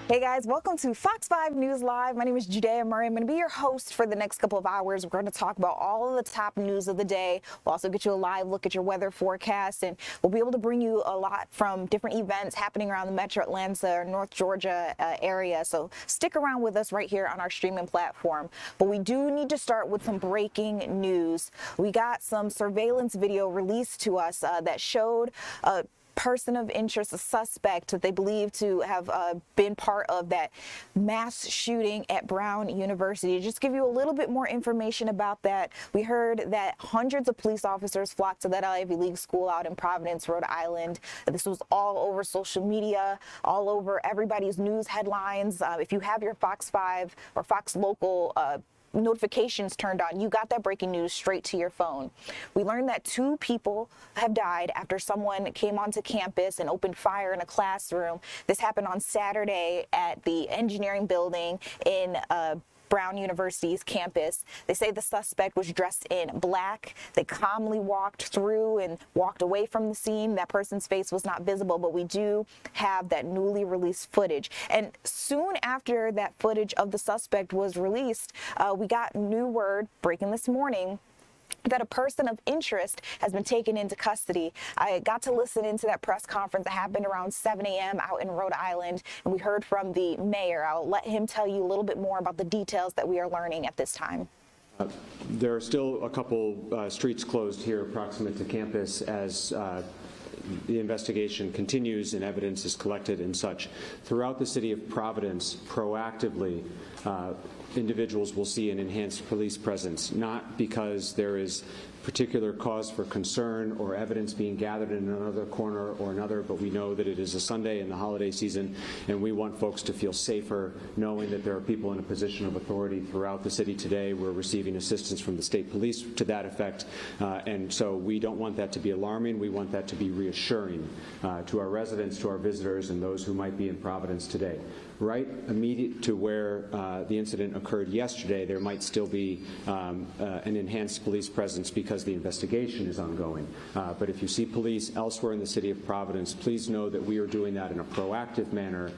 Hey guys, welcome to Fox 5 News Live. My name is Judayah. I'm going to be your host for the next couple of hours. We're going to talk about all of the top news of the day. We'll also get you a live look at your weather forecast, and we'll be able to bring you a lot from different events happening around the Metro Atlanta or North Georgia area. So stick around with us right here on our streaming platform. But we do need to start with some breaking news. We got some surveillance video released to us that showed person of interest, a suspect that they believe to have been part of that mass shooting at Brown University. To just give you a little bit more information about that, we heard that hundreds of police officers flocked to that Ivy League school out in Providence, Rhode Island. This was all over social media, all over everybody's news headlines. If you have your Fox 5 or Fox Local notifications turned on, you got that breaking news straight to your phone. We learned that 2 people have died after someone came onto campus and opened fire in a classroom. This happened on Saturday at the engineering building in Brown University's campus. They say the suspect was dressed in black. They calmly walked through and walked away from the scene. That person's face was not visible, but we do have that newly released footage. And soon after that footage of the suspect was released, we got new word breaking this morning that a person of interest has been taken into custody. I got to listen into that press conference that happened around 7 a.m. out in Rhode Island, and we heard from the mayor. I'll let him tell you a little bit more about the details that we are learning at this time. There are still a couple streets closed here proximate to campus as the investigation continues and evidence is collected and such. Throughout the city of Providence, proactively, individuals will see an enhanced police presence, not because there is particular cause for concern or evidence being gathered in another corner or another, but we know that it is a Sunday in the holiday season, and we want folks to feel safer knowing that there are people in a position of authority throughout the city today. We're receiving assistance from the state police to that effect, and so we don't want that to be alarming. We want that to be reassuring to our residents, to our visitors, and those who might be in Providence today. Right immediate to where the incident occurred yesterday, there might still be an enhanced police presence because the investigation is ongoing. But if you see police elsewhere in the city of Providence, please know that we are doing that in a proactive manner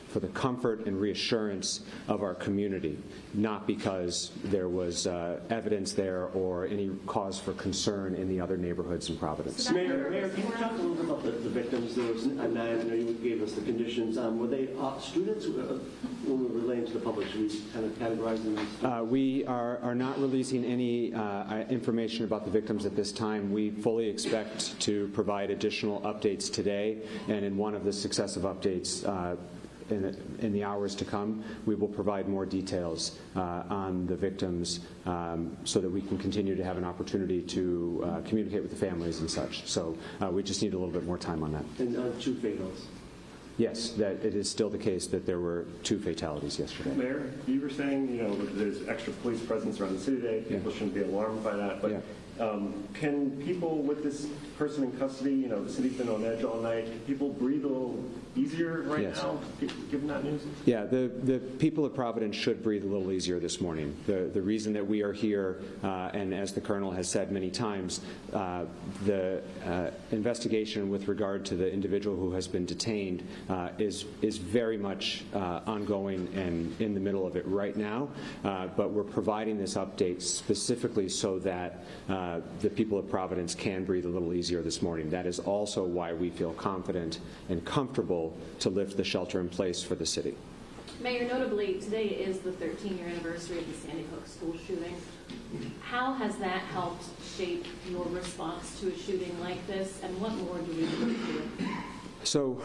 for the comfort and reassurance of our community, not because there was evidence there or any cause for concern in the other neighborhoods in Providence. Mayor, can you talk a little bit about the victims? There was, and I know you gave us the conditions. Were they students when we were relaying to the public? Should we kind of categorize them as we are not releasing any information about the victims at this time. We fully expect to provide additional updates today, and in one of the successive updates in the hours to come, we will provide more details on the victims so that we can continue to have an opportunity to communicate with the families and such. So we just need a little bit more time on that. And 2 fatals? Yes, that it is still the case that there were 2 fatalities yesterday. Mayor, you were saying, that there's extra police presence around the city today. People shouldn't be alarmed by that. But can people with this person in custody, the city's been on edge all night, can people breathe a little easier right now, given that news? Yeah, the people of Providence should breathe a little easier this morning. The reason that we are here, and as the Colonel has said many times, the investigation with regard to the individual who has been detained is very much ongoing and in the middle of it right now, but we're providing this update specifically so that the people of Providence can breathe a little easier this morning. That is also why we feel confident and comfortable to lift the shelter in place for the city. Mayor, notably, today is the 13-year anniversary of the Sandy Hook school shooting. How has that helped shape your response to a shooting like this, and what more do we need to do? So,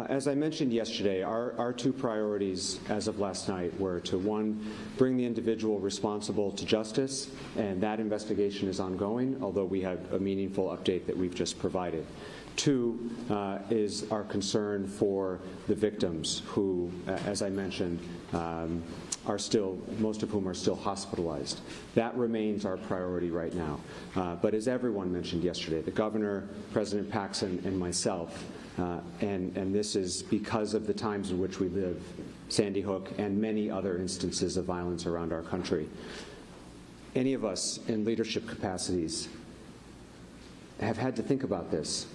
as I mentioned yesterday, our 2 priorities as of last night were to, 1, bring the individual responsible to justice, and that investigation is ongoing, although we have a meaningful update that we've just provided. 2 is our concern for the victims who, as I mentioned, are still, most of whom are still hospitalized. That remains our priority right now. But as everyone mentioned yesterday, the governor, President Paxson, and myself, and this is because of the times in which we live, Sandy Hook and many other instances of violence around our country. Any of us in leadership capacities have had to think about this.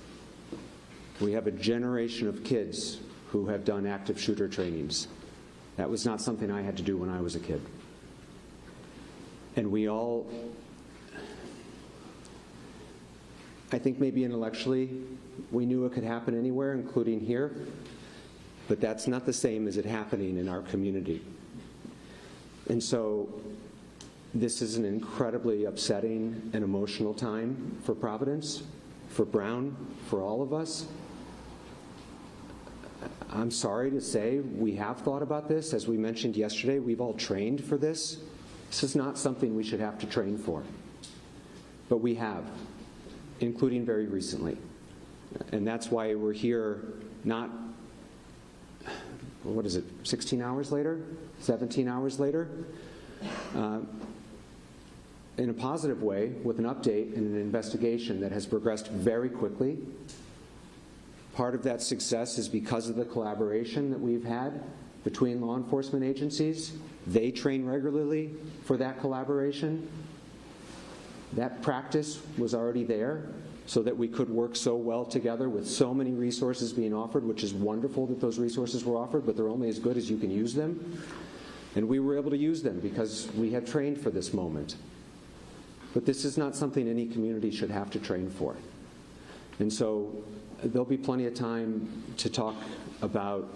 We have a generation of kids who have done active shooter trainings. That was not something I had to do when I was a kid. And we all, I think maybe intellectually, we knew it could happen anywhere, including here, but that's not the same as it happening in our community. And so this is an incredibly upsetting and emotional time for Providence, for Brown, for all of us. I'm sorry to say we have thought about this. As we mentioned yesterday, we've all trained for this. This is not something we should have to train for. But we have, including very recently. And that's why we're here not, what is it, 16 hours later? 17 hours later? In a positive way, with an update and an investigation that has progressed very quickly. Part of that success is because of the collaboration that we've had between law enforcement agencies. They train regularly for that collaboration. That practice was already there so that we could work so well together with so many resources being offered, which is wonderful that those resources were offered, but they're only as good as you can use them. And we were able to use them because we had trained for this moment. But this is not something any community should have to train for. And so there'll be plenty of time to talk about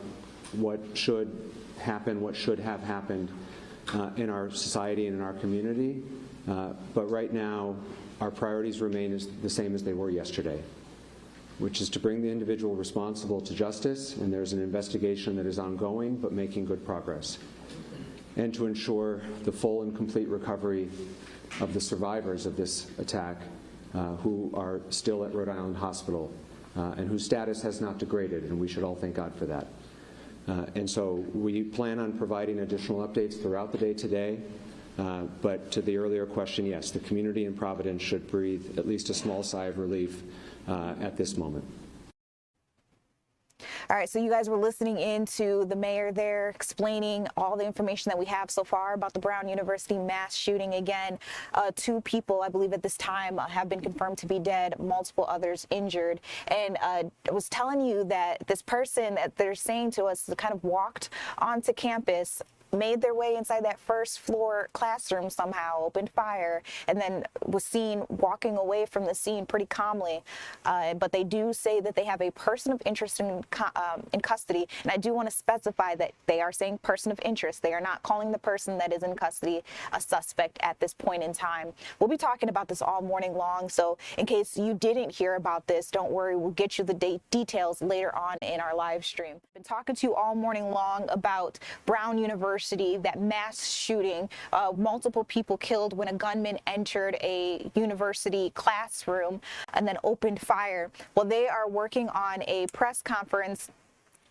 what should happen, what should have happened in our society and in our community. But right now, our priorities remain the same as they were yesterday, which is to bring the individual responsible to justice, and there's an investigation that is ongoing but making good progress, and to ensure the full and complete recovery of the survivors of this attack who are still at Rhode Island Hospital and whose status has not degraded, and we should all thank God for that. And so we plan on providing additional updates throughout the day today. But to the earlier question, yes, the community in Providence should breathe at least a small sigh of relief at this moment. All right, so you guys were listening in to the mayor there explaining all the information that we have so far about the Brown University mass shooting. Again, 2 people, I believe at this time, have been confirmed to be dead, multiple others injured. And I was telling you that this person that they're saying to us kind of walked onto campus, made their way inside that first floor classroom somehow, opened fire, and then was seen walking away from the scene pretty calmly. But they do say that they have a person of interest in custody, and I do want to specify that they are saying person of interest. They are not calling the person that is in custody a suspect at this point in time. We'll be talking about this all morning long, so in case you didn't hear about this, don't worry, we'll get you the details later on in our live stream. Been talking to you all morning long about Brown University, that mass shooting, multiple people killed when a gunman entered a university classroom and then opened fire. Well, they are working on a press conference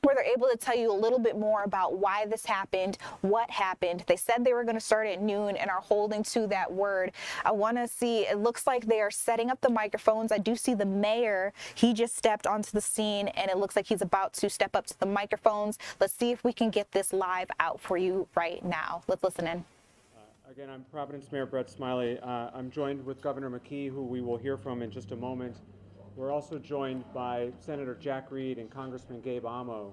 where they're able to tell you a little bit more about why this happened, what happened. They said they were going to start at noon and are holding to that word. I want to see, it looks like they are setting up the microphones. I do see the mayor. He just stepped onto the scene and it looks like he's about to step up to the microphones. Let's see if we can get this live out for you right now. Let's listen in. Again, I'm Providence Mayor Brett Smiley. I'm joined with Governor McKee, who we will hear from in just a moment. We're also joined by Senator Jack Reed and Congressman Gabe Amo,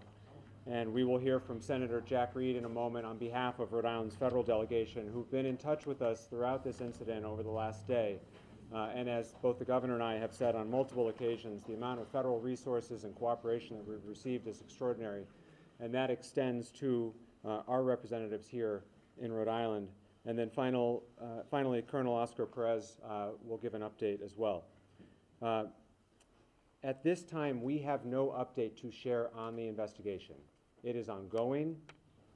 and we will hear from Senator Jack Reed in a moment on behalf of Rhode Island's federal delegation, who've been in touch with us throughout this incident over the last day. And as both the governor and I have said on multiple occasions, the amount of federal resources and cooperation that we've received is extraordinary, and that extends to our representatives here in Rhode Island. And then finally, Colonel Oscar Perez will give an update as well. At this time, we have no update to share on the investigation. It is ongoing.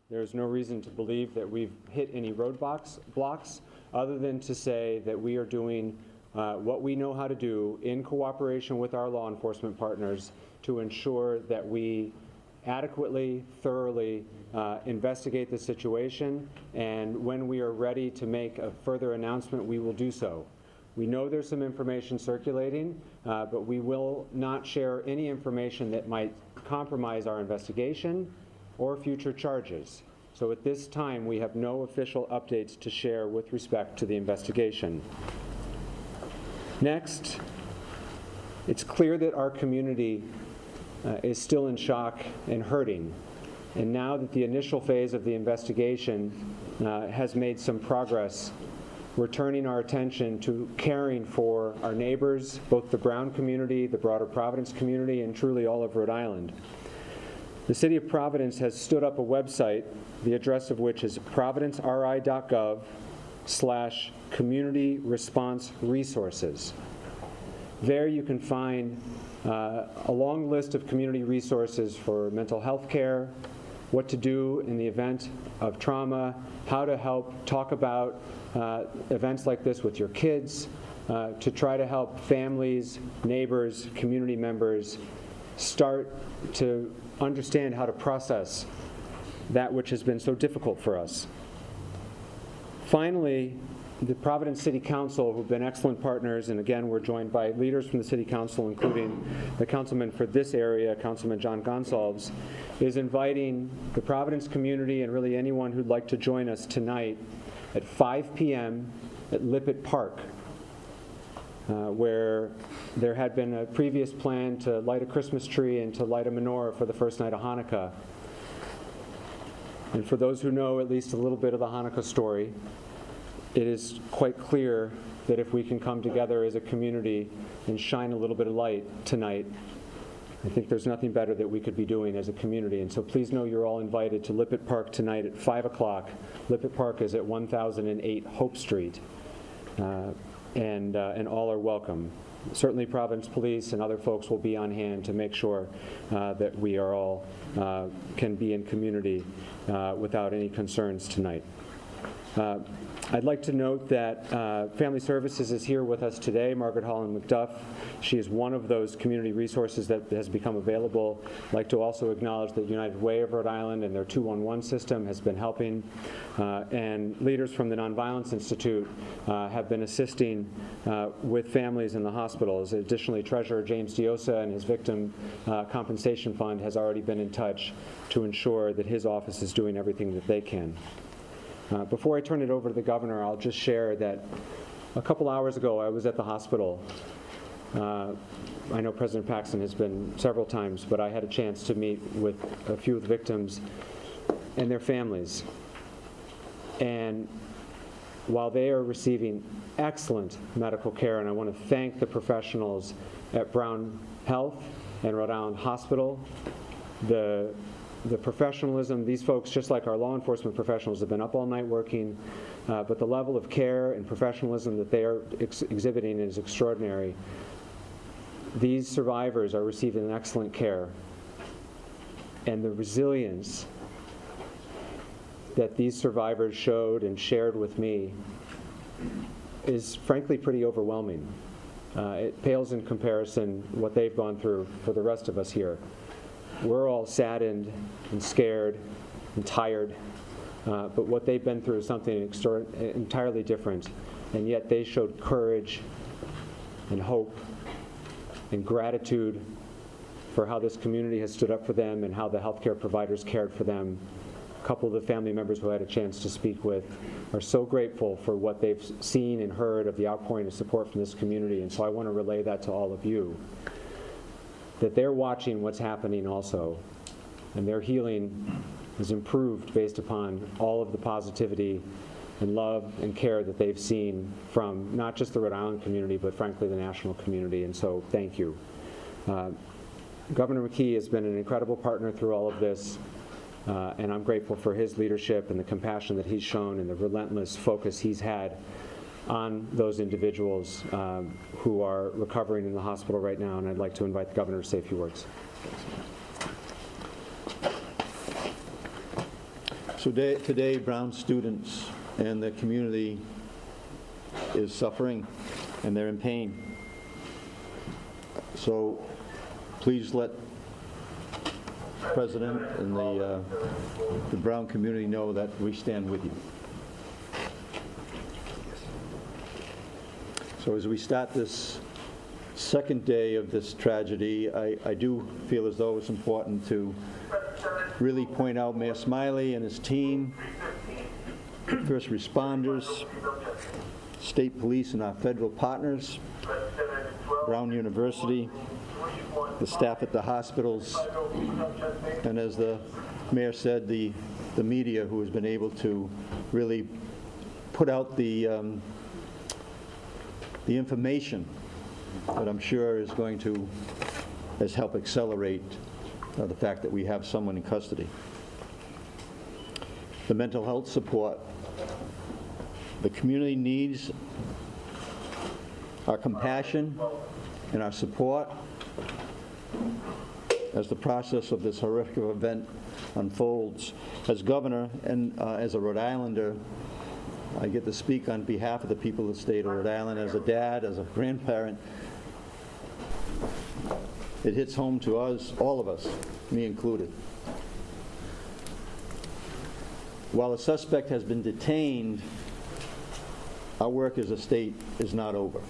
There's no reason to believe that we've hit any roadblocks other than to say that we are doing what we know how to do in cooperation with our law enforcement partners to ensure that we adequately, thoroughly investigate the situation, and when we are ready to make a further announcement, we will do so. We know there's some information circulating, but we will not share any information that might compromise our investigation or future charges. So at this time, we have no official updates to share with respect to the investigation. Next, it's clear that our community is still in shock and hurting. And now that the initial phase of the investigation has made some progress, we're turning our attention to caring for our neighbors, both the Brown community, the broader Providence community, and truly all of Rhode Island. The City of Providence has stood up a website, the address of which is providenceri.gov/community response resources. There you can find a long list of community resources for mental health care, what to do in the event of trauma, how to help talk about events like this with your kids, to try to help families, neighbors, community members start to understand how to process that which has been so difficult for us. Finally, the Providence City Council, who've been excellent partners, and again, we're joined by leaders from the City Council, including the councilman for this area, Councilman John Gonsalves, is inviting the Providence community and really anyone who'd like to join us tonight at 5 p.m. at Lippett Park, where there had been a previous plan to light a Christmas tree and to light a menorah for the first night of Hanukkah. And for those who know at least a little bit of the Hanukkah story, it is quite clear that if we can come together as a community and shine a little bit of light tonight, I think there's nothing better that we could be doing as a community. And so please know you're all invited to Lippett Park tonight at 5 o'clock. Lippett Park is at 1008 Hope Street, and all are welcome. Certainly Providence Police and other folks will be on hand to make sure that we are all can be in community without any concerns tonight. I'd like to note that Family Services is here with us today, Margaret Holland McDuff. She is one of those community resources that has become available. I'd like to also acknowledge that United Way of Rhode Island and their 211 system has been helping, and leaders from the Nonviolence Institute have been assisting with families in the hospitals. Additionally, Treasurer James Diosa and his Victim Compensation Fund has already been in touch to ensure that his office is doing everything that they can. Before I turn it over to the governor, I'll just share that a couple hours ago I was at the hospital. I know President Paxson has been several times, but I had a chance to meet with a few of the victims and their families. And while they are receiving excellent medical care, and I want to thank the professionals at Brown Health and Rhode Island Hospital, the professionalism, these folks, just like our law enforcement professionals, have been up all night working, but the level of care and professionalism that they are exhibiting is extraordinary. These survivors are receiving excellent care, and the resilience that these survivors showed and shared with me is frankly pretty overwhelming. It pales in comparison what they've gone through for the rest of us here. We're all saddened and scared and tired, but what they've been through is something entirely different, and yet they showed courage and hope and gratitude for how this community has stood up for them and how the healthcare providers cared for them. A couple of the family members who I had a chance to speak with are so grateful for what they've seen and heard of the outpouring of support from this community, and so I want to relay that to all of you, that they're watching what's happening also, and their healing is improved based upon all of the positivity and love and care that they've seen from not just the Rhode Island community, but frankly the national community, and so thank you. Governor McKee has been an incredible partner through all of this, and I'm grateful for his leadership and the compassion that he's shown and the relentless focus he's had on those individuals who are recovering in the hospital right now, and I'd like to invite the governor to say a few words. So today, Brown students and the community is suffering, and they're in pain. So please let the President and the Brown community know that we stand with you. So as we start this second day of this tragedy, I do feel as though it's important to really point out Mayor Smiley and his team, first responders, state police and our federal partners, Brown University, the staff at the hospitals, and as the mayor said, the media who has been able to really put out the information that I'm sure is going to help accelerate the fact that we have someone in custody. The mental health support. The community needs our compassion and our support as the process of this horrific event unfolds. As governor and as a Rhode Islander, I get to speak on behalf of the people of the state of Rhode Island. As a dad, as a grandparent, it hits home to us, all of us, me included. While a suspect has been detained, our work as a state is not over.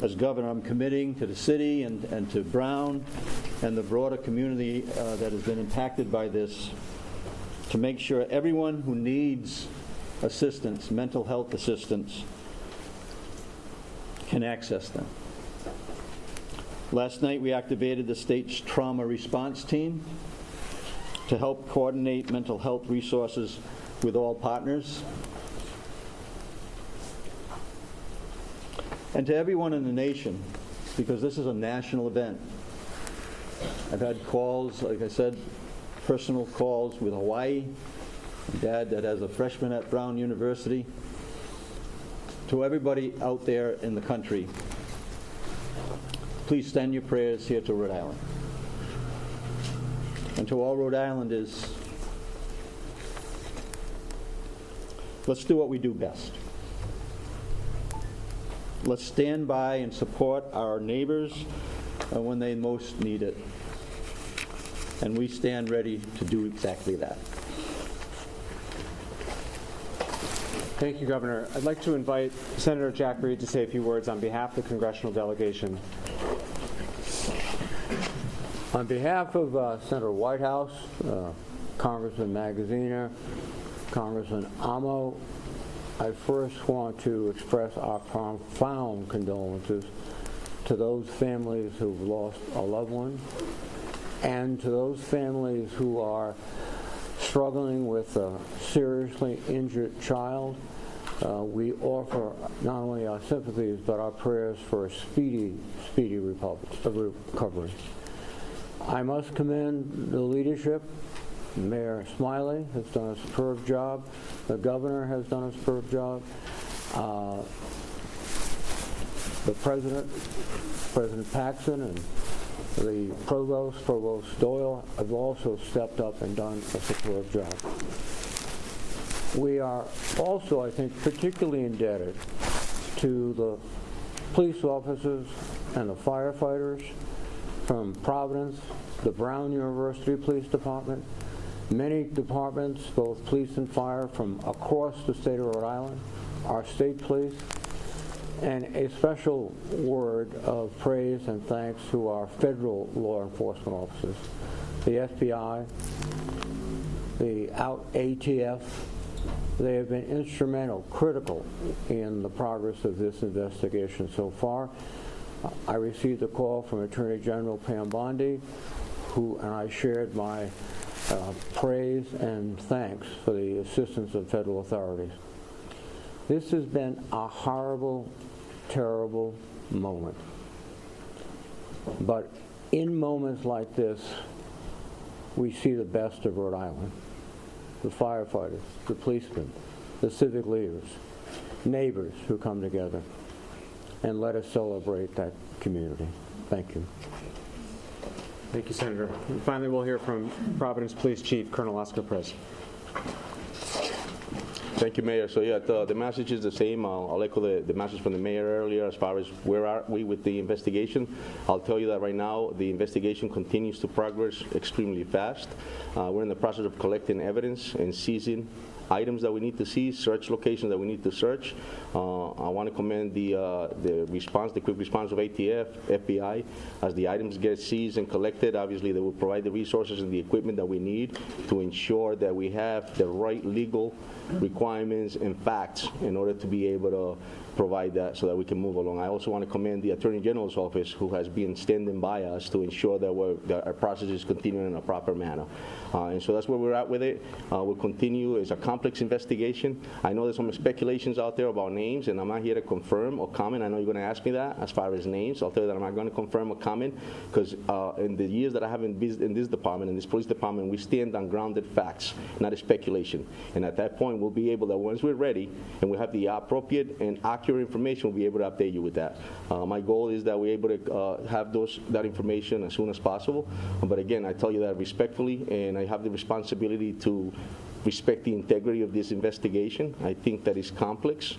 As governor, I'm committing to the city and to Brown and the broader community that has been impacted by this to make sure everyone who needs assistance, mental health assistance, can access them. Last night, we activated the state's trauma response team to help coordinate mental health resources with all partners. And to everyone in the nation, because this is a national event. I've had calls, like I said, personal calls with Hawaii, Dad that has a freshman at Brown University. To everybody out there in the country, please send your prayers here to Rhode Island. And to all Rhode Islanders, let's do what we do best. Let's stand by and support our neighbors when they most need it. And we stand ready to do exactly that. Thank you, Governor. I'd like to invite Senator Jack Reed to say a few words on behalf of the congressional delegation. On behalf of Senator Whitehouse, Congressman Magaziner, Congressman Amo, I first want to express our profound condolences to those families who've lost a loved one and to those families who are struggling with a seriously injured child. We offer not only our sympathies but our prayers for a speedy recovery. I must commend the leadership. Mayor Smiley has done a superb job. The governor has done a superb job. The President Paxson, and the Provost Doyle, have also stepped up and done a superb job. We are also, I think, particularly indebted to the police officers and the firefighters from Providence, the Brown University Police Department, many departments, both police and fire, from across the state of Rhode Island, our state police, and a special word of praise and thanks to our federal law enforcement officers, the FBI, the ATF. They have been instrumental, critical in the progress of this investigation so far. I received a call from Attorney General Pam Bondi, and I shared my praise and thanks for the assistance of federal authorities. This has been a horrible, terrible moment. But in moments like this, we see the best of Rhode Island. The firefighters, the policemen, the civic leaders, neighbors who come together. And let us celebrate that community. Thank you. Thank you, Senator. And finally, we'll hear from Providence Police Chief Colonel Oscar Perez. Thank you, Mayor. So yeah, the message is the same. I'll echo the message from the mayor earlier as far as where are we with the investigation. I'll tell you that right now the investigation continues to progress extremely fast. We're in the process of collecting evidence and seizing items that we need to see, search locations that we need to search. I want to commend the response, the quick response of ATF, FBI. As the items get seized and collected, obviously they will provide the resources and the equipment that we need to ensure that we have the right legal requirements and facts in order to be able to provide that so that we can move along. I also want to commend the Attorney General's office, who has been standing by us to ensure that our process is continuing in a proper manner. And so that's where we're at with it. We'll continue. It's a complex investigation. I know there's some speculations out there about names, and I'm not here to confirm or comment. I know you're going to ask me that as far as names. I'll tell you that I'm not going to confirm or comment, because in the years that I have in this department, in this police department, we stand on grounded facts, not a speculation. And at that point, we'll be able to, once we're ready and we have the appropriate and accurate information, we'll be able to update you with that. My goal is that we're able to have that information as soon as possible. But again, I tell you that respectfully, and I have the responsibility to respect the integrity of this investigation. I think that is complex.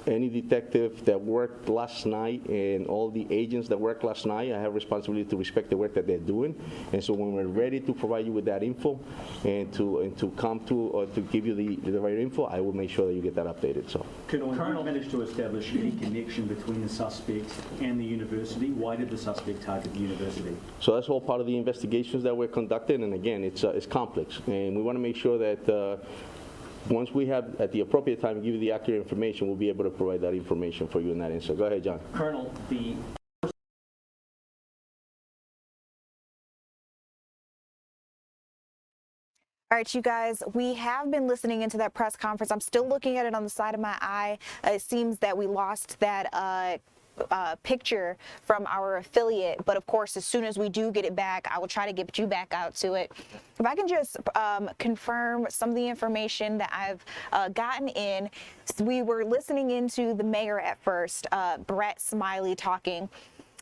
Any detective that worked last night and all the agents that worked last night, I have responsibility to respect the work that they're doing. And so when we're ready to provide you with that info and to come to or to give you the right info, I will make sure that you get that updated. So, Colonel managed to establish any connection between the suspect and the university. Why did the suspect target the university? So that's all part of the investigations that we're conducting. And again, it's complex, and we want to make sure that once we have, at the appropriate time, give you the accurate information, we'll be able to provide that information for you in that instant. Go ahead, John. Colonel, All right, you guys, we have been listening into that press conference. I'm still looking at it on the side of my eye. It seems that we lost that picture from our affiliate, but of course, as soon as we do get it back, I will try to get you back out to it. If I can just confirm some of the information that I've gotten in. We were listening into the mayor at first, Brett Smiley, talking.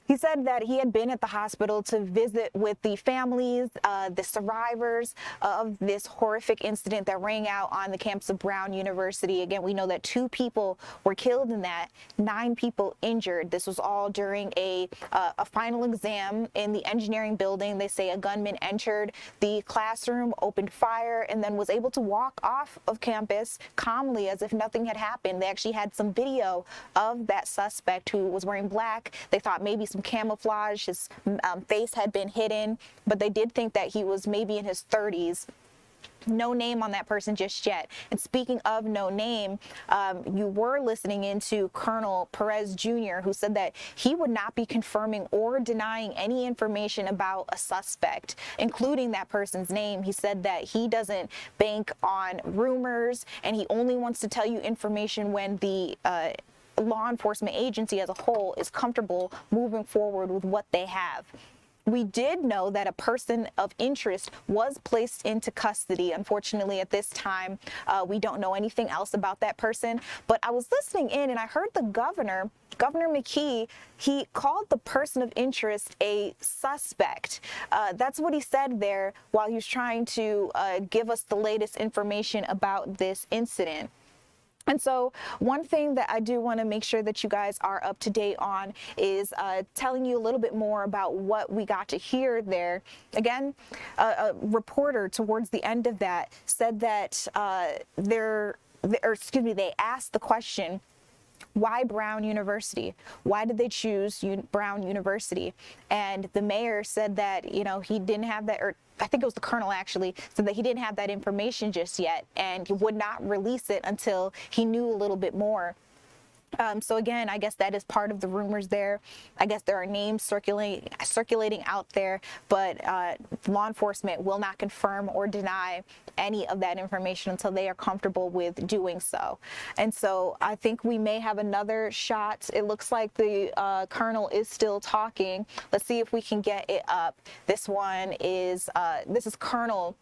He said that he had been at the hospital to visit with the families, the survivors of this horrific incident that rang out on the campus of Brown University. Again, we know that 2 people were killed in that, 9 people injured. This was all during a final exam in the engineering building. They say a gunman entered the classroom, opened fire, and then was able to walk off of campus calmly as if nothing had happened. They actually had some video of that suspect who was wearing black. They thought maybe some camouflage, his face had been hidden, but they did think that he was maybe in his 30s. No name on that person just yet. And speaking of no name, you were listening into Colonel Perez Jr., who said that he would not be confirming or denying any information about a suspect, including that person's name. He said that he doesn't bank on rumors, and he only wants to tell you information when the law enforcement agency as a whole is comfortable moving forward with what they have. We did know that a person of interest was placed into custody. Unfortunately, at this time, we don't know anything else about that person. But I was listening in and I heard the Governor McKee, he called the person of interest a suspect. That's what he said there while he was trying to give us the latest information about this incident. And so one thing that I do want to make sure that you guys are up to date on is telling you a little bit more about what we got to hear there. Again, a reporter towards the end of that said that they asked the question, why Brown University? Why did they choose Brown University? And the mayor said that, he didn't have that, or I think it was the colonel actually, said that he didn't have that information just yet, and he would not release it until he knew a little bit more. So again, I guess that is part of the rumors there. I guess there are names circulating out there, but law enforcement will not confirm or deny any of that information until they are comfortable with doing so. And so I think we may have another shot. It looks like the colonel is still talking. Let's see if we can get it up. This one is, this is Colonel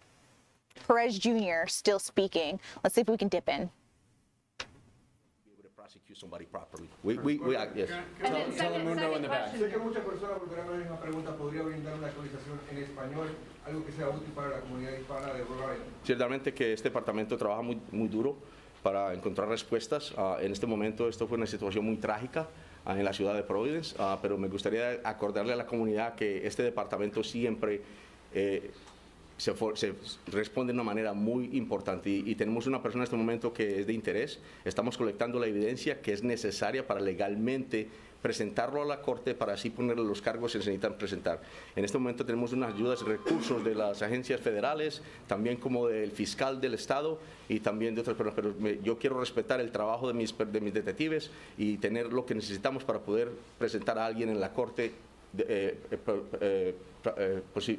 Perez Jr. still speaking. Let's see if we can dip in. Prosecute somebody properly. Yes. Telemundo in the back. Sé que muchas personas volverán a la misma pregunta. ¿Podría brindar una actualización en español, algo que sea útil para la comunidad hispana de Rhode Island? Ciertamente que este departamento trabaja muy duro para encontrar respuestas. En este momento esto fue una situación muy trágica en la ciudad de Providence, pero me gustaría acordarle a la comunidad que este departamento siempre se responde de una manera muy importante y tenemos una persona en este momento que es de interés. Estamos colectando la evidencia que es necesaria para legalmente presentarlo a la corte para así ponerle los cargos que se necesitan presentar. En este momento tenemos unas ayudas y recursos de las agencias federales, también como del fiscal del estado y también de otras personas, pero yo quiero respetar el trabajo de mis detectives y tener lo que necesitamos para poder presentar a alguien en la corte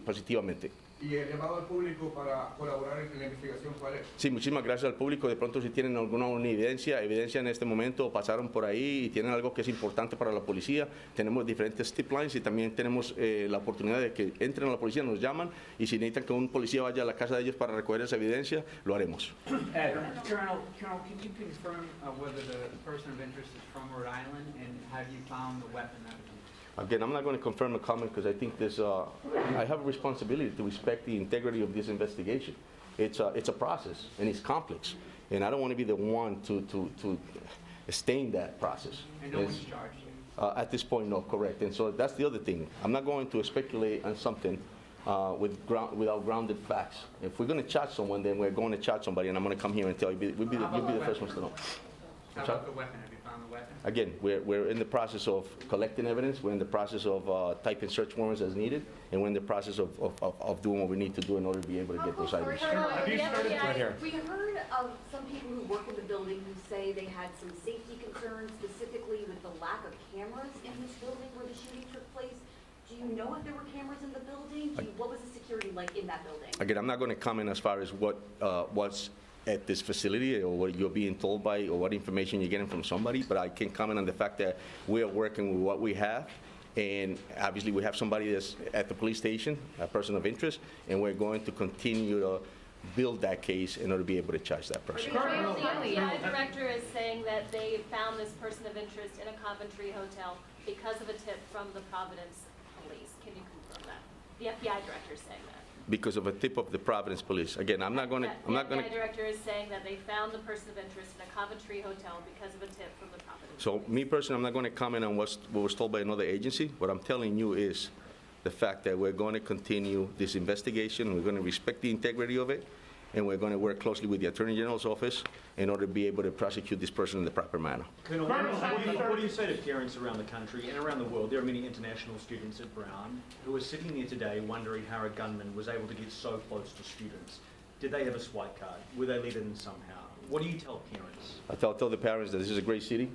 positivamente. ¿Y el llamado al público para colaborar en la investigación cuál es? Sí, muchísimas gracias al público. De pronto si tienen alguna evidencia en este momento, pasaron por ahí y tienen algo que es importante para la policía, tenemos diferentes tip lines y también tenemos la oportunidad de que entren a la policía, nos llaman y si necesitan que un policía vaya a la casa de ellos para recoger esa evidencia, lo haremos. Colonel, can you confirm whether the person of interest is from Rhode Island and have you found the weapon evidence? Again, I'm not going to confirm the comment because I think I have a responsibility to respect the integrity of this investigation. It's a process and it's complex, and I don't want to be the one to stain that process. And no one's charged you? At this point, no, correct. And so that's the other thing. I'm not going to speculate on something without grounded facts. If we're going to charge someone, then we're going to charge somebody, and I'm going to come here and tell you. You'll be the first ones to know. How about the weapon? Have you found the weapon? Again, we're in the process of collecting evidence. We're in the process of typing search warrants as needed, and we're in the process of doing what we need to do in order to be able to get those items. We heard of some people who work in the building who say they had some safety concerns, specifically with the lack of cameras in this building where the shooting took place. Do you know if there were cameras in the building? What was the security like in that building? Again, I'm not going to comment as far as what was at this facility or what you're being told by or what information you're getting from somebody, but I can comment on the fact that we are working with what we have, and obviously we have somebody that's at the police station, a person of interest, and we're going to continue to build that case in order to be able to charge that person. The FBI director is saying that they found this person of interest in a Coventry hotel because of a tip from the Providence police. Can you confirm that? The FBI director is saying that. Because of a tip of the Providence police. Again, I'm not going to. The FBI director is saying that they found the person of interest in a Coventry hotel because of a tip from the Providence. So me personally, I'm not going to comment on what was told by another agency. What I'm telling you is the fact that we're going to continue this investigation. We're going to respect the integrity of it, and we're going to work closely with the Attorney General's office in order to be able to prosecute this person in the proper manner. Colonel, what do you say to parents around the country and around the world? There are many international students at Brown who are sitting there today wondering how a gunman was able to get so close to students. Did they have a swipe card? Were they let in somehow? What do you tell parents? I tell the parents that this is a great city.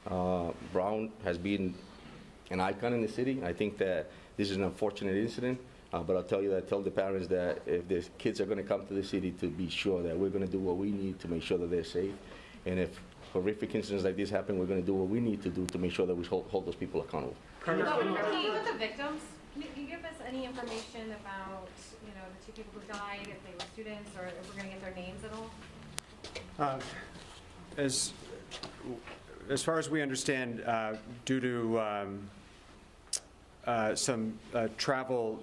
Brown has been an icon in the city. I think that this is an unfortunate incident. But I'll tell the parents that if the kids are going to come to the city, to be sure that we're going to do what we need to make sure that they're safe. And if horrific incidents like this happen, we're going to do what we need to do to make sure that we hold those people accountable. With the victims, can you give us any information about, the two people who died, if they were students, or if we're going to get their names at all? As far as we understand, due to some travel,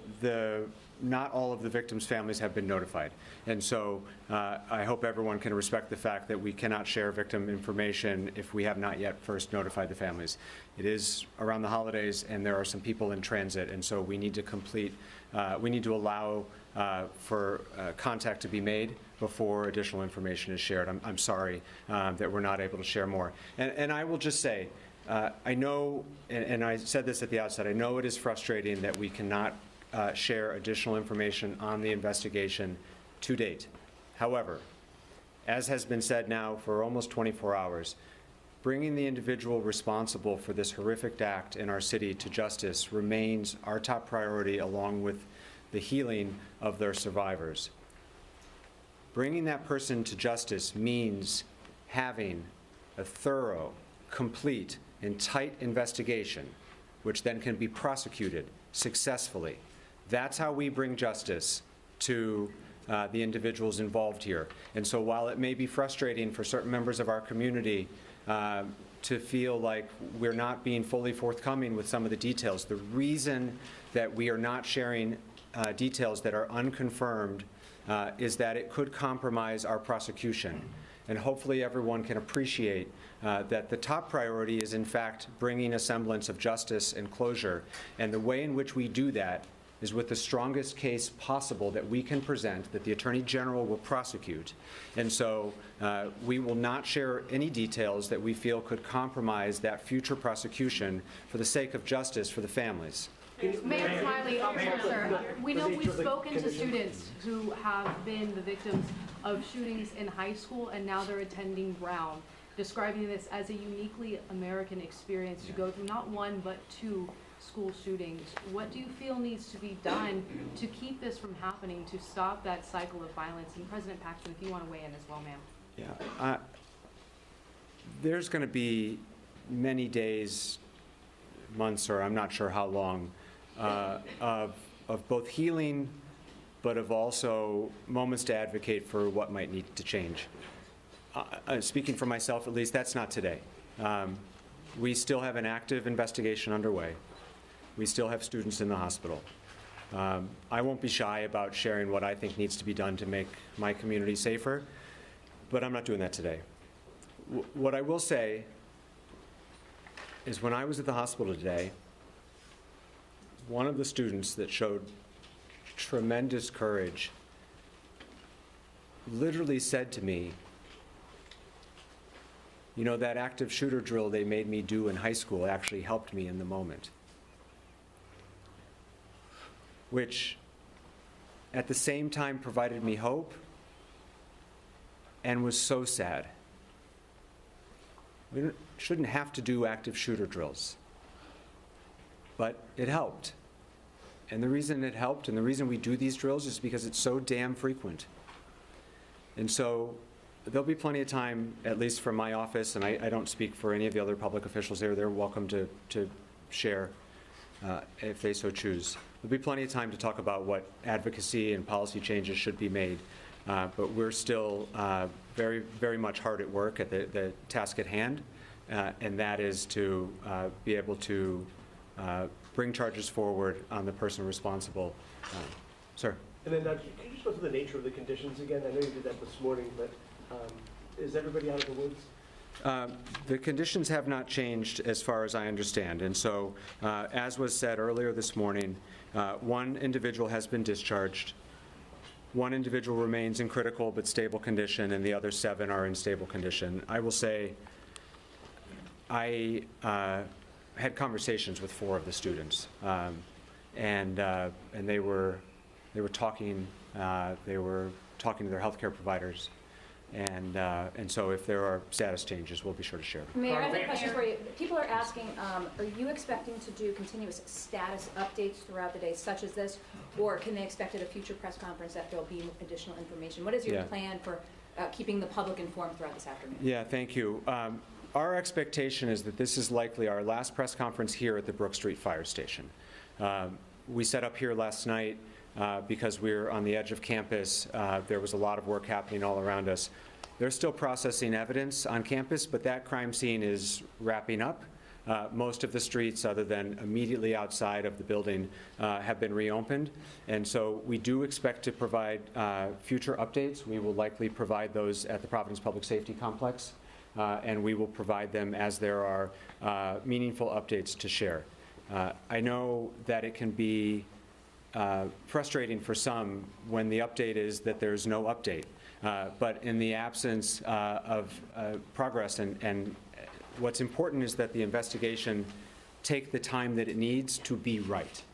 not all of the victims' families have been notified. And so I hope everyone can respect the fact that we cannot share victim information if we have not yet first notified the families. It is around the holidays, and there are some people in transit, and so we need to allow for contact to be made before additional information is shared. I'm sorry that we're not able to share more. And I will just say, I know, and I said this at the outset, I know it is frustrating that we cannot share additional information on the investigation to date. However, as has been said now for almost 24 hours, bringing the individual responsible for this horrific act in our city to justice remains our top priority, along with the healing of their survivors. Bringing that person to justice means having a thorough, complete, and tight investigation, which then can be prosecuted successfully. That's how we bring justice to the individuals involved here. And so while it may be frustrating for certain members of our community to feel like we're not being fully forthcoming with some of the details, the reason that we are not sharing details that are unconfirmed is that it could compromise our prosecution. And hopefully everyone can appreciate that the top priority is, in fact, bringing a semblance of justice and closure. And the way in which we do that is with the strongest case possible that we can present, that the Attorney General will prosecute. And so we will not share any details that we feel could compromise that future prosecution for the sake of justice for the families. Mayor Smiley, sir, we know we've spoken to students who have been the victims of shootings in high school and now they're attending Brown, describing this as a uniquely American experience to go through not one but two school shootings. What do you feel needs to be done to keep this from happening, to stop that cycle of violence? And President Paxson, if you want to weigh in as well, ma'am. Yeah, there's going to be many days, months, or I'm not sure how long, of both healing, but of also moments to advocate for what might need to change. Speaking for myself, at least, that's not today. We still have an active investigation underway. We still have students in the hospital. I won't be shy about sharing what I think needs to be done to make my community safer, but I'm not doing that today. What I will say is when I was at the hospital today, one of the students that showed tremendous courage literally said to me, you know, that active shooter drill they made me do in high school actually helped me in the moment. Which at the same time provided me hope and was so sad. We shouldn't have to do active shooter drills, but it helped. And the reason it helped and the reason we do these drills is because it's so damn frequent. And so there'll be plenty of time, at least from my office, and I don't speak for any of the other public officials there. They're welcome to share if they so choose. There'll be plenty of time to talk about what advocacy and policy changes should be made. But we're still very, very much hard at work at the task at hand, and that is to be able to bring charges forward on the person responsible. Sir? And then, can you just go through the nature of the conditions again? I know you did that this morning, but is everybody out of the woods? The conditions have not changed as far as I understand. And so, as was said earlier this morning, one individual has been discharged. One individual remains in critical but stable condition, and the other 7 are in stable condition. I will say I had conversations with 4 of the students, and they were talking to their healthcare providers, and so if there are status changes, we'll be sure to share them. Mayor, I have a question for you. People are asking, are you expecting to do continuous status updates throughout the day, such as this, or can they expect at a future press conference that there'll be additional information? What is your plan for keeping the public informed throughout this afternoon? Yeah, thank you. Our expectation is that this is likely our last press conference here at the Brook Street Fire Station. We set up here last night because we're on the edge of campus. There was a lot of work happening all around us. They're still processing evidence on campus, but that crime scene is wrapping up. Most of the streets, other than immediately outside of the building, have been reopened. And so we do expect to provide future updates. We will likely provide those at the Providence Public Safety Complex, and we will provide them as there are meaningful updates to share. I know that it can be frustrating for some when the update is that there's no update. But in the absence of progress, and what's important is that the investigation take the time that it needs to be right.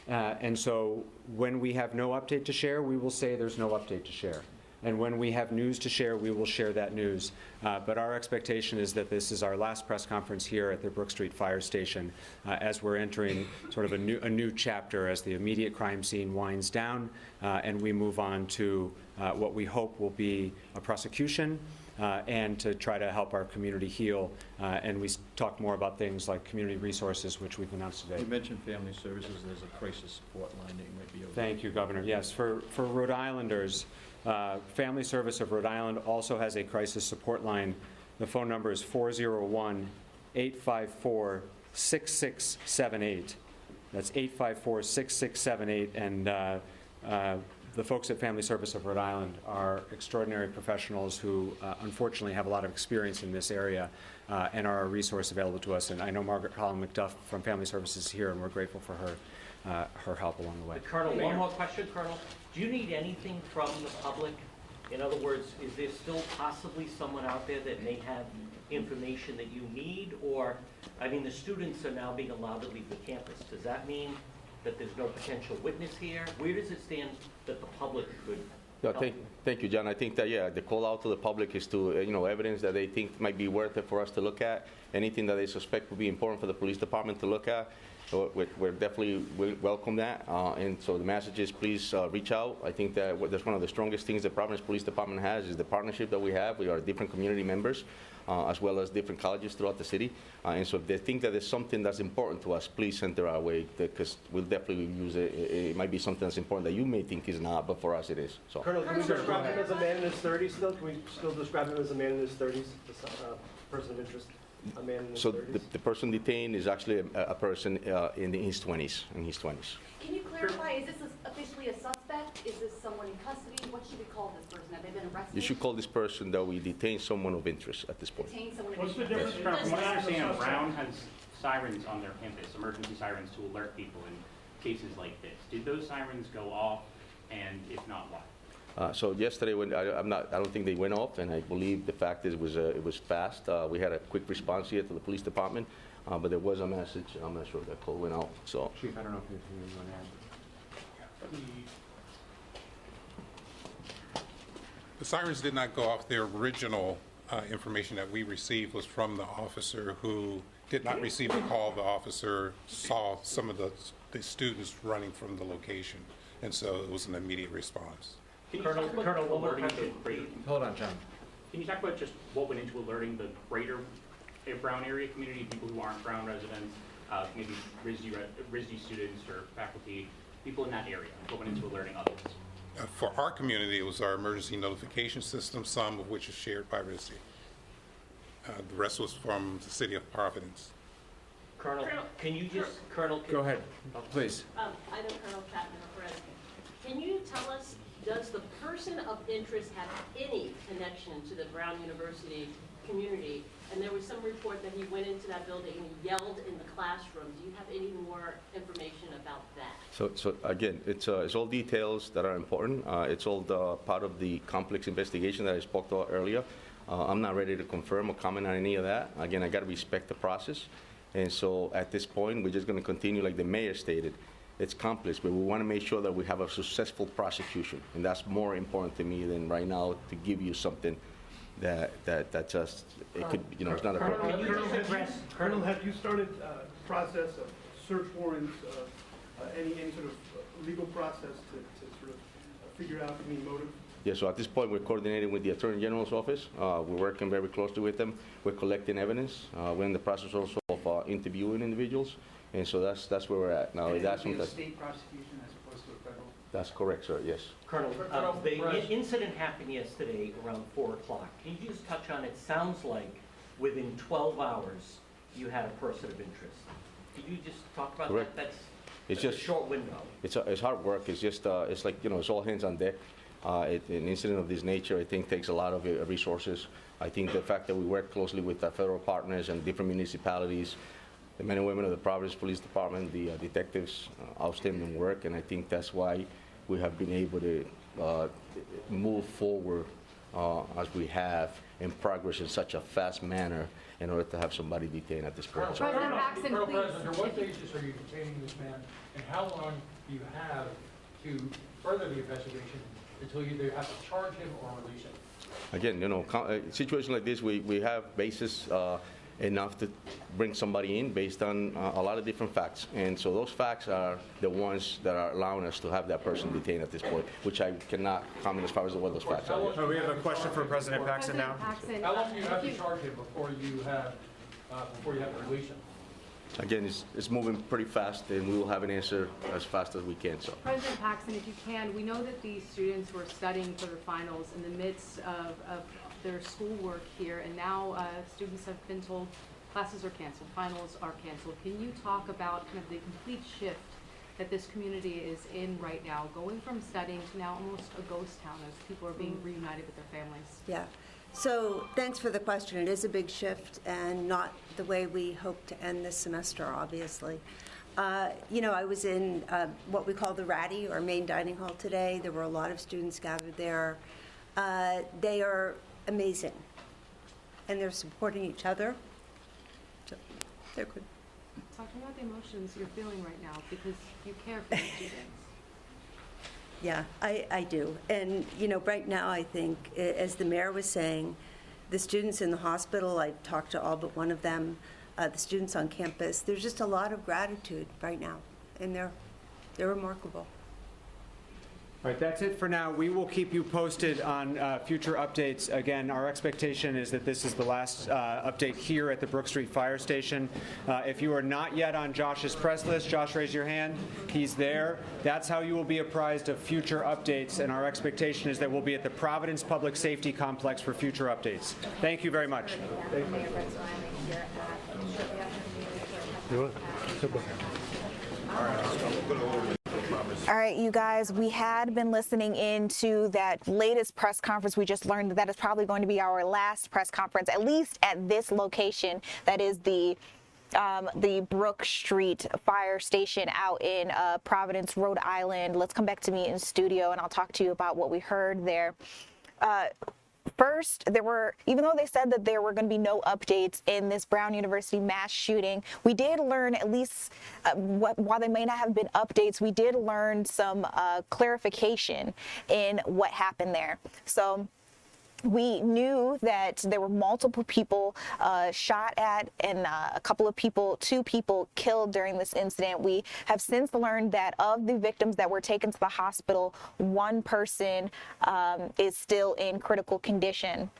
And so when we have no update to share, we will say there's no update to share. And when we have news to share, we will share that news. But our expectation is that this is our last press conference here at the Brook Street Fire Station as we're entering sort of a new chapter as the immediate crime scene winds down and we move on to what we hope will be a prosecution and to try to help our community heal. And we talk more about things like community resources, which we've announced today. You mentioned family services. There's a crisis support line that you might be able to... Thank you, Governor. Yes, for Rhode Islanders, Family Service of Rhode Island also has a crisis support line. The phone number is 401-854-6678. That's 854-6678. And the folks at Family Service of Rhode Island are extraordinary professionals who unfortunately have a lot of experience in this area and are a resource available to us. And I know Margaret Collin McDuff from Family Services is here, and we're grateful for her. her help along the way. Colonel, one more question, Colonel. Do you need anything from the public? In other words, is there still possibly someone out there that may have information that you need? Or, I mean, the students are now being allowed to leave the campus. Does that mean that there's no potential witness here? Where does it stand that the public could help? Thank you, John. I think that, the call out to the public is to, evidence that they think might be worth it for us to look at. Anything that they suspect would be important for the police department to look at. So we're definitely welcome that. And so the message is please reach out. I think that that's one of the strongest things the Providence Police Department has is the partnership that we have with our different community members, as well as different colleges throughout the city. And so if they think that there's something that's important to us, please send it our way, because we'll definitely use it. It might be something that's important that you may think is not, but for us it is. So. Colonel, can we describe him as a man in his 30s still? Can we still describe him as a man in his 30s, a person of interest? A man in his 30s? The person detained is actually a person in his 20s. Can you clarify, is this officially a suspect? Is this someone in custody? What should we call this person? Have they been arrested? You should call this person that we detain someone of interest at this point. Detain someone of What's the interest? difference? From what I understand, Brown has sirens on their campus, emergency sirens to alert people in cases like this. Did those sirens go off, and if not, why? So yesterday, when I don't think they went off, and I believe the fact is it was fast. We had a quick response here to the police department, but there was a message. I'm not sure if that call went out. So, Chief, I don't know if you want to add. The sirens did not go off. The original information that we received was from the officer who did not receive a call. The officer saw some of the students running from the location, and so it was an immediate response. Colonel, one more question. Hold on, John. Can you talk about just what went into alerting the greater Brown area community, people who aren't Brown residents, maybe RISD students or faculty, people in that area? What went into alerting others? For our community, it was our emergency notification system, some of which is shared by RISD. The rest was from the city of Providence. Colonel, can you just, Go ahead, please. I know Colonel Chapman or Perez. Can you tell us, does the person of interest have any connection to the Brown University community? And there was some report that he went into that building and he yelled in the classroom. Do you have any more information about that? So again, it's all details that are important. It's all part of the complex investigation that I spoke about earlier. I'm not ready to confirm or comment on any of that. Again, I got to respect the process. And so at this point, we're just going to continue like the mayor stated. It's complex, but we want to make sure that we have a successful prosecution. And that's more important to me than right now to give you something that just, it could, it's not a problem. Colonel, have you started a process of search warrants, any sort of legal process to sort of figure out any motive? Yeah, so at this point, we're coordinating with the Attorney General's office. We're working very closely with them. We're collecting evidence. We're in the process also of interviewing individuals. And so that's where we're at now. And it would be a state prosecution as opposed to a federal? That's correct, sir, yes. Colonel, the incident happened yesterday around 4 o'clock. Can you just touch on it? Sounds like within 12 hours, you had a person of interest. Could you just talk about Correct. that? It's That's just a short window. It's hard work. It's just, it's like, it's all hands on deck. An incident of this nature, I think, takes a lot of resources. I think the fact that we work closely with our federal partners and different municipalities, the men and women of the Providence Police Department, the detectives, outstanding work, and I think that's why we have been able to move forward as we have in progress in such a fast manner in order to have somebody detained at this point. President Paxson, Colonel please. Perez, under what basis are you detaining this man, and how long do you have to further the investigation until you either have to charge him or release him? Again, a situation like this, we have basis enough to bring somebody in based on a lot of different facts. And so those facts are the ones that are allowing us to have that person detained at this point, which I cannot comment as far as what those facts are. Oh, we have a question for President Paxson now. How long do you have to charge him before you have to release him? Again, it's moving pretty fast, and we will have an answer as fast as we can. So, President Paxson, if you can, we know that these students were studying for the finals in the midst of their schoolwork here, and now students have been told classes are canceled, finals are canceled. Can you talk about kind of the complete shift that this community is in right now, going from studying to now almost a ghost town as people are being reunited with their families? Yeah. So thanks for the question. It is a big shift and not the way we hope to end this semester, obviously. You know, I was in what we call the Ratty, or main dining hall today. There were a lot of students gathered there. They are amazing, and they're supporting each other. So they're good. Talking about the emotions you're feeling right now, because you care for the students. Yeah, I do. And, you know, right now, I think, as the mayor was saying, the students in the hospital, I talked to all but one of them, the students on campus, there's just a lot of gratitude right now, and they're remarkable. All right, that's it for now. We will keep you posted on future updates. Again, our expectation is that this is the last update here at the Brook Street Fire Station. If you are not yet on Josh's press list, Josh, raise your hand. He's there. That's how you will be apprised of future updates, and our expectation is that we'll be at the Providence Public Safety Complex for future updates. Thank you very much. Mayor Brett Smiley here All right, you guys, we had been listening in that latest press conference. We just learned that is probably going to be our last press conference, at least at this location. That is the Brook Street Fire Station out in Providence, Rhode Island. Let's come back to me in studio, and I'll talk to you about what we heard there. First, even though they said that there were going to be no updates in this Brown University mass shooting, we did learn, at least while they may not have been updates, we did learn some clarification in what happened there. So we knew that there were multiple people shot at and two people killed during this incident. We have since learned that of the victims that were taken to the hospital, one person is still in critical condition.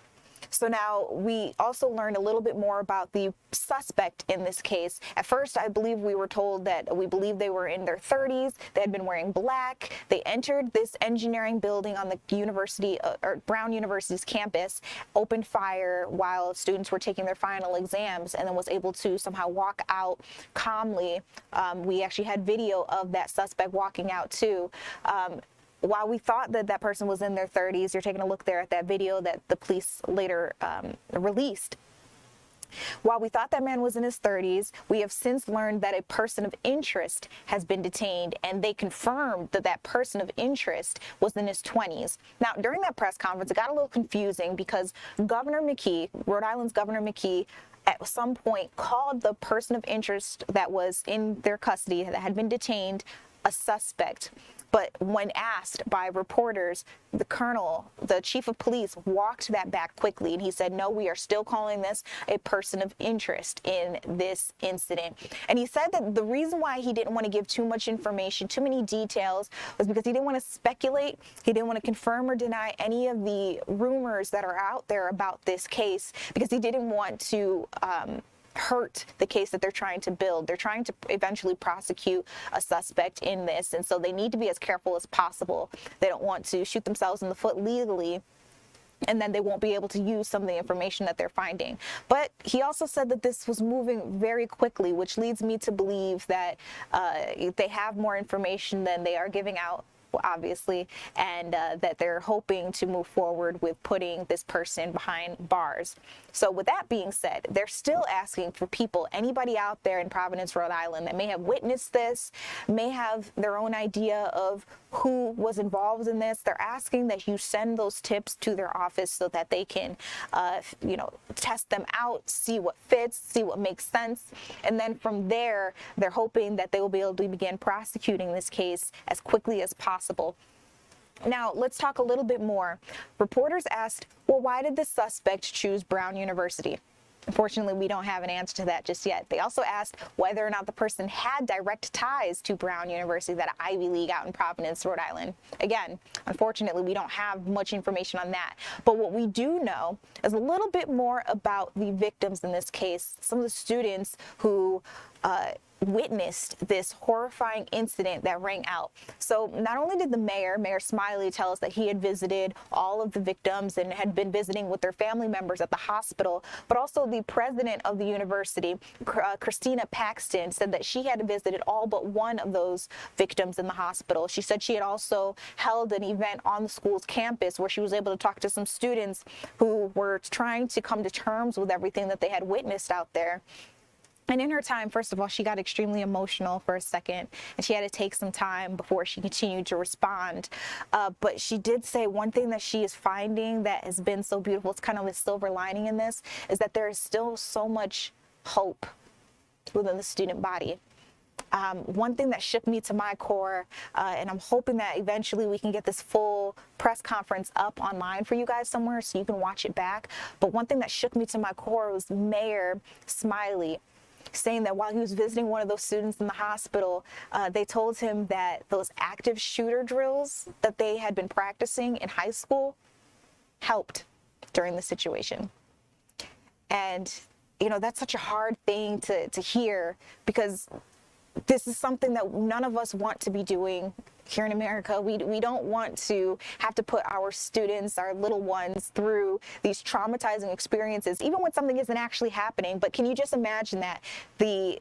So now we also learned a little bit more about the suspect in this case. At first, I believe we were told that we believe they were in their 30s. They had been wearing black. They entered this engineering building on the university, or Brown University's campus, opened fire while students were taking their final exams, and then was able to somehow walk out calmly. We actually had video of that suspect walking out too. While we thought that that person was in their 30s, you're taking a look there at that video that the police later released. While we thought that man was in his 30s, we have since learned that a person of interest has been detained, and they confirmed that that person of interest was in his 20s. Now, during that press conference, it got a little confusing because Governor McKee, Rhode Island's Governor McKee, at some point called the person of interest that was in their custody, that had been detained, a suspect. But when asked by reporters, the colonel, the chief of police, walked that back quickly, and he said, no, we are still calling this a person of interest in this incident. And he said that the reason why he didn't want to give too much information, too many details, was because he didn't want to speculate. He didn't want to confirm or deny any of the rumors that are out there about this case, because he didn't want to hurt the case that they're trying to build. They're trying to eventually prosecute a suspect in this, and so they need to be as careful as possible. They don't want to shoot themselves in the foot legally, and then they won't be able to use some of the information that they're finding. But he also said that this was moving very quickly, which leads me to believe that they have more information than they are giving out, obviously, and that they're hoping to move forward with putting this person behind bars. So with that being said, they're still asking for people, anybody out there in Providence, Rhode Island that may have witnessed this, may have their own idea of who was involved in this. They're asking that you send those tips to their office so that they can, test them out, see what fits, see what makes sense. And then from there, they're hoping that they will be able to begin prosecuting this case as quickly as possible. Now, let's talk a little bit more. Reporters asked, well, why did the suspect choose Brown University? Unfortunately, we don't have an answer to that just yet. They also asked whether or not the person had direct ties to Brown University, that Ivy League out in Providence, Rhode Island. Again, unfortunately, we don't have much information on that. But what we do know is a little bit more about the victims in this case, some of the students who witnessed this horrifying incident that rang out. So not only did the mayor, Mayor Smiley, tell us that he had visited all of the victims and had been visiting with their family members at the hospital, but also the president of the university, Christina Paxson, said that she had visited all but one of those victims in the hospital. She said she had also held an event on the school's campus where she was able to talk to some students who were trying to come to terms with everything that they had witnessed out there. And in her time, first of all, she got extremely emotional for a second, and she had to take some time before she continued to respond. But she did say one thing that she is finding that has been so beautiful, it's kind of a silver lining in this, is that there is still so much hope within the student body. One thing that shook me to my core, and I'm hoping that eventually we can get this full press conference up online for you guys somewhere so you can watch it back. But one thing that shook me to my core was Mayor Smiley saying that while he was visiting one of those students in the hospital, they told him that those active shooter drills that they had been practicing in high school helped during the situation. And, you know, that's such a hard thing to hear, because this is something that none of us want to be doing here in America. We don't want to have to put our students, our little ones, through these traumatizing experiences, even when something isn't actually happening. But can you just imagine that? The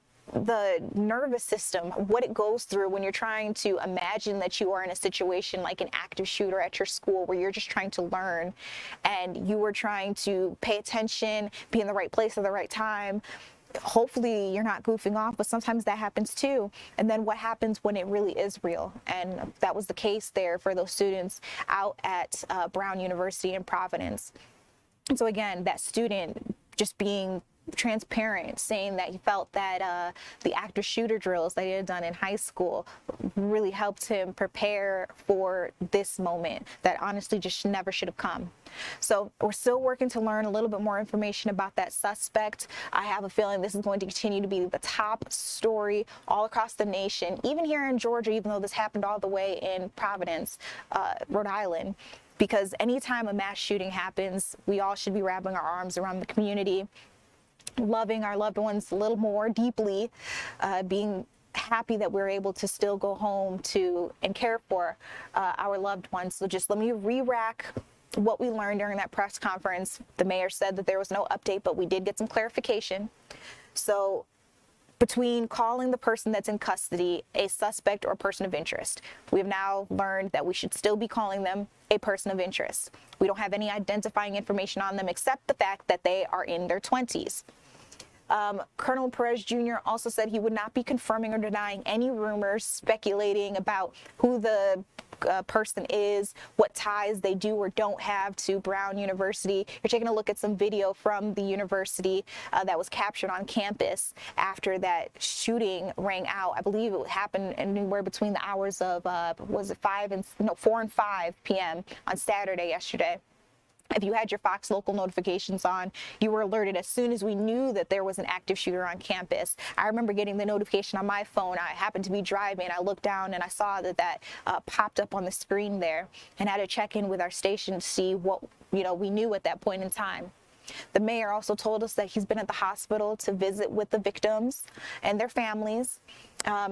nervous system, what it goes through when you're trying to imagine that you are in a situation like an active shooter at your school where you're just trying to learn and you are trying to pay attention, be in the right place at the right time. Hopefully you're not goofing off, but sometimes that happens too. And then what happens when it really is real? And that was the case there for those students out at Brown University in Providence. And so again, that student just being transparent, saying that he felt that the active shooter drills that he had done in high school really helped him prepare for this moment that honestly just never should have come. So we're still working to learn a little bit more information about that suspect. I have a feeling this is going to continue to be the top story all across the nation, even here in Georgia, even though this happened all the way in Providence, Rhode Island. Because anytime a mass shooting happens, we all should be wrapping our arms around the community, loving our loved ones a little more deeply, being happy that we're able to still go home to and care for our loved ones. So just let me re-rack what we learned during that press conference. The mayor said that there was no update, but we did get some clarification. So between calling the person that's in custody a suspect or a person of interest, we have now learned that we should still be calling them a person of interest. We don't have any identifying information on them except the fact that they are in their 20s. Colonel Perez Jr. also said he would not be confirming or denying any rumors speculating about who the person is, what ties they do or don't have to Brown University. You're taking a look at some video from the university that was captured on campus after that shooting rang out. I believe it happened anywhere between the hours of 4 and 5 p.m. on Saturday yesterday. If you had your Fox local notifications on, you were alerted as soon as we knew that there was an active shooter on campus. I remember getting the notification on my phone. I happened to be driving. I looked down and I saw that popped up on the screen there, and had to check in with our station to see what we knew at that point in time. The mayor also told us that he's been at the hospital to visit with the victims and their families.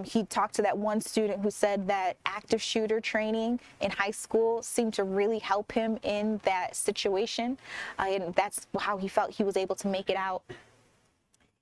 He talked to that one student who said that active shooter training in high school seemed to really help him in that situation. And that's how he felt he was able to make it out.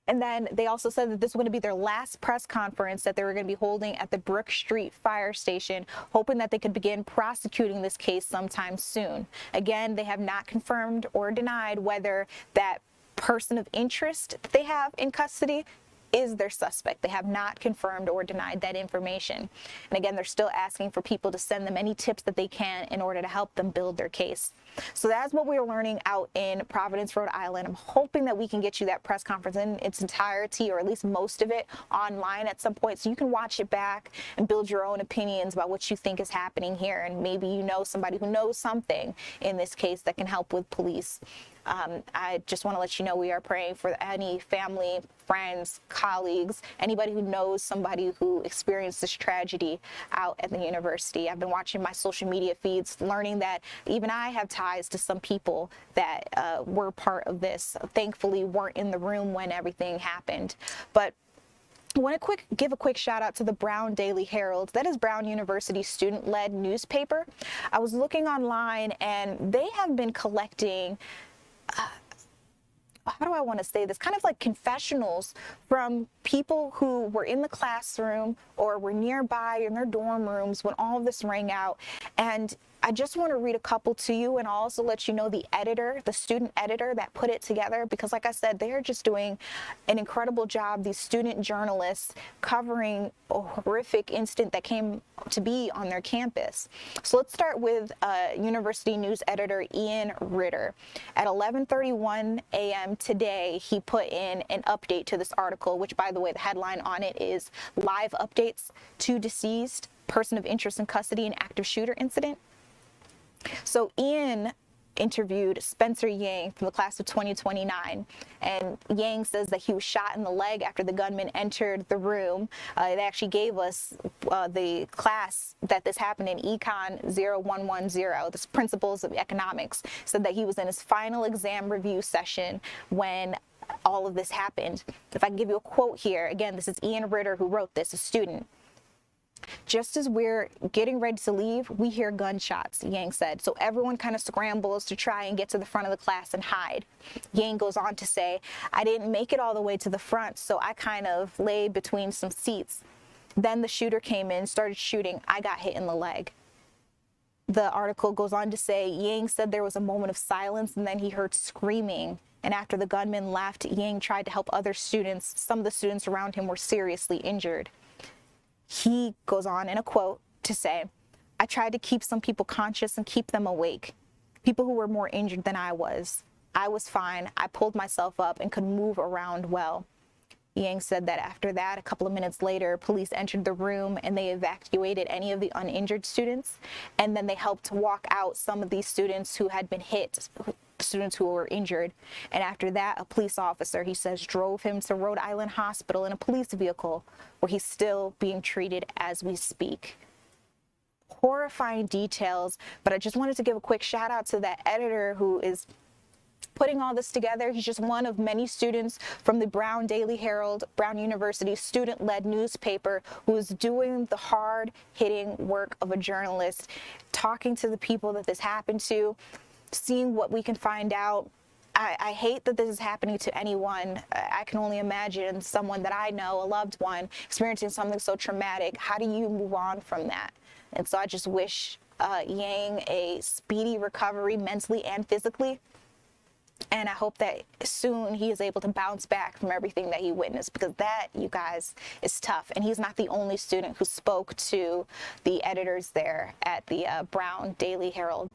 And then they also said that this was going to be their last press conference that they were going to be holding at the Brook Street Fire Station, hoping that they could begin prosecuting this case sometime soon. Again, they have not confirmed or denied whether that person of interest that they have in custody is their suspect. They have not confirmed or denied that information. And again, they're still asking for people to send them any tips that they can in order to help them build their case. So that's what we're learning out in Providence, Rhode Island. I'm hoping that we can get you that press conference in its entirety, or at least most of it, online at some point so you can watch it back and build your own opinions about what you think is happening here. And maybe you know somebody who knows something in this case that can help with police. I just want to let you know we are praying for any family, friends, colleagues, anybody who knows somebody who experienced this tragedy out at the university. I've been watching my social media feeds, learning that even I have ties to some people that were part of this. Thankfully, weren't in the room when everything happened. But I want to give a quick shout out to the Brown Daily Herald. That is Brown University's student-led newspaper. I was looking online and they have been collecting how do I want to say this? Kind of like confessionals from people who were in the classroom or were nearby in their dorm rooms when all of this rang out. And I just want to read a couple to you, and I'll also let you know the editor, the student editor that put it together, because like I said, they're just doing an incredible job, these student journalists, covering a horrific incident that came to be on their campus. So let's start with University News editor Ian Ritter. At 11:31 a.m. today, he put in an update to this article, which, by the way, the headline on it is "Live Updates to Deceased Person of Interest in Custody in Active Shooter Incident." So Ian interviewed Spencer Yang from the class of 2029, and Yang says that he was shot in the leg after the gunman entered the room. They actually gave us the class that this happened in Econ 0110, this Principles of Economics, said that he was in his final exam review session when all of this happened. If I can give you a quote here, again, this is Ian Ritter who wrote this, a student. "Just as we're getting ready to leave, we hear gunshots," Yang said. "So everyone kind of scrambles to try and get to the front of the class and hide." Yang goes on to say, "I didn't make it all the way to the front, so I kind of lay between some seats. Then the shooter came in, started shooting. I got hit in the leg." The article goes on to say, Yang said there was a moment of silence and then he heard screaming. And after the gunman left, Yang tried to help other students. Some of the students around him were seriously injured. He goes on in a quote to say, "I tried to keep some people conscious and keep them awake. People who were more injured than I was. I was fine. I pulled myself up and could move around well." Yang said that after that, a couple of minutes later, police entered the room and they evacuated any of the uninjured students. And then they helped walk out some of these students who had been hit, students who were injured. And after that, a police officer, he says, drove him to Rhode Island Hospital in a police vehicle where he's still being treated as we speak. Horrifying details, but I just wanted to give a quick shout out to that editor who is putting all this together. He's just one of many students from the Brown Daily Herald, Brown University student-led newspaper, who is doing the hard-hitting work of a journalist, talking to the people that this happened to, seeing what we can find out. I hate that this is happening to anyone. I can only imagine someone that I know, a loved one, experiencing something so traumatic. How do you move on from that? And so I just wish Yang a speedy recovery mentally and physically. And I hope that soon he is able to bounce back from everything that he witnessed, because that, you guys, is tough. And he's not the only student who spoke to the editors there at the Brown Daily Herald.